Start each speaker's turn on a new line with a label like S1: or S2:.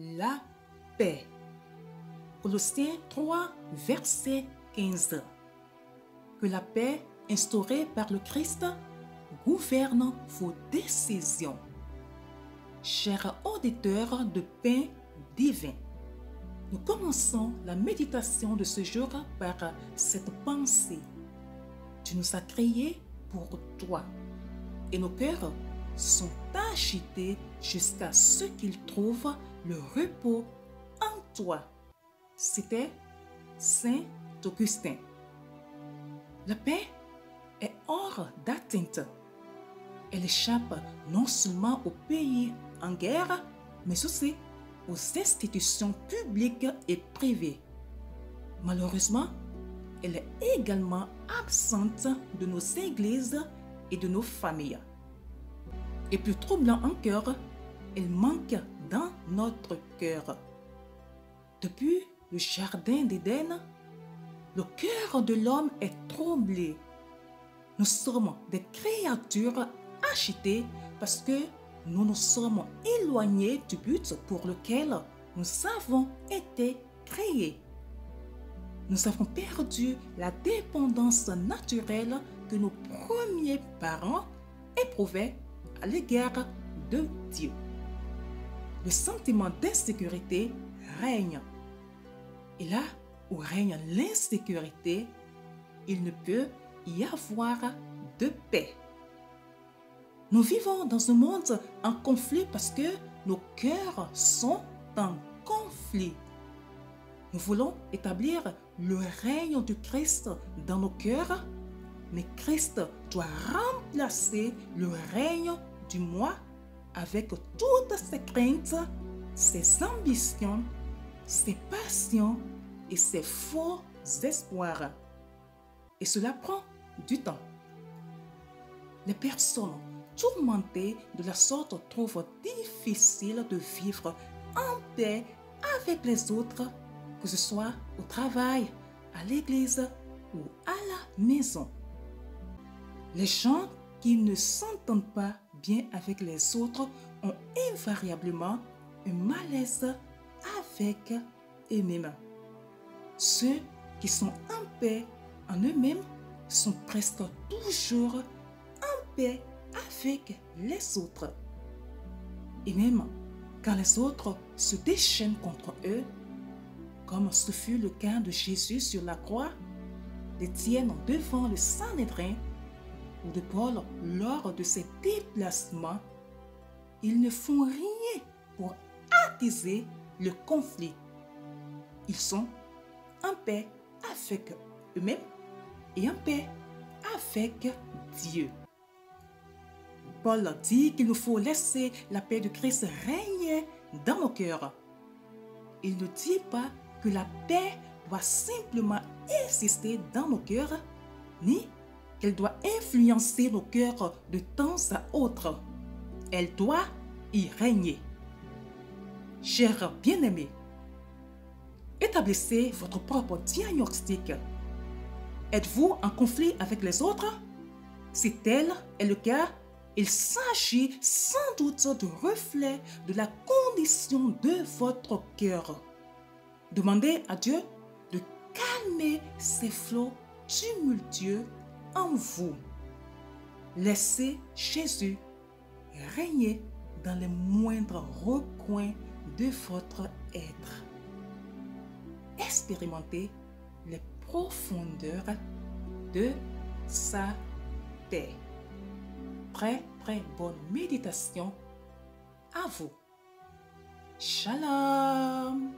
S1: la paix. Colossiens 3, verset 15. Que la paix instaurée par le Christ gouverne vos décisions. Chers auditeurs de pain divin, nous commençons la méditation de ce jour par cette pensée. Tu nous as créés pour toi et nos cœurs sont agités jusqu'à ce qu'ils trouvent le repos en toi. C'était Saint Augustin. La paix est hors d'atteinte. Elle échappe non seulement aux pays en guerre, mais aussi aux institutions publiques et privées. Malheureusement, elle est également absente de nos églises et de nos familles. Et plus troublant encore, elle manque dans notre cœur. Depuis le jardin d'Éden, le cœur de l'homme est troublé. Nous sommes des créatures agitées parce que nous nous sommes éloignés du but pour lequel nous avons été créés. Nous avons perdu la dépendance naturelle que nos premiers parents éprouvaient à l'égard de Dieu. Le sentiment d'insécurité règne. Et là où règne l'insécurité, il ne peut y avoir de paix. Nous vivons dans un monde en conflit parce que nos cœurs sont en conflit. Nous voulons établir le règne du Christ dans nos cœurs, mais Christ doit remplacer le règne du moi avec toutes ses craintes, ses ambitions, ses passions et ses faux espoirs. Et cela prend du temps. Les personnes tourmentées de la sorte trouvent difficile de vivre en paix avec les autres, que ce soit au travail, à l'église ou à la maison. Les gens qui ne s'entendent pas bien avec les autres ont invariablement un malaise avec eux-mêmes. Ceux qui sont en paix en eux-mêmes sont presque toujours en paix avec les autres. Et même quand les autres se déchaînent contre eux, comme ce fut le cas de Jésus sur la croix, d'Étienne devant le Sanhédrin ou de Paul lors de ses déplacements, ils ne font rien pour attiser le conflit. Ils sont en paix avec eux-mêmes et en paix avec Dieu. Paul dit qu'il nous faut laisser la paix de Christ régner dans nos cœurs. Il ne dit pas que la paix doit simplement exister dans nos cœurs, ni qu'elle doit influencer nos cœurs de temps à autre. Elle doit y régner. Chers bien-aimés, établissez votre propre diagnostic. Êtes-vous en conflit avec les autres? Si tel est le cas, il s'agit sans doute de reflet de la condition de votre cœur. Demandez à Dieu de calmer ces flots tumultueux en vous. Laissez Jésus régner dans les moindres recoins de votre être. Expérimentez les profondeurs de sa paix. Très bonne méditation à vous. Shalom.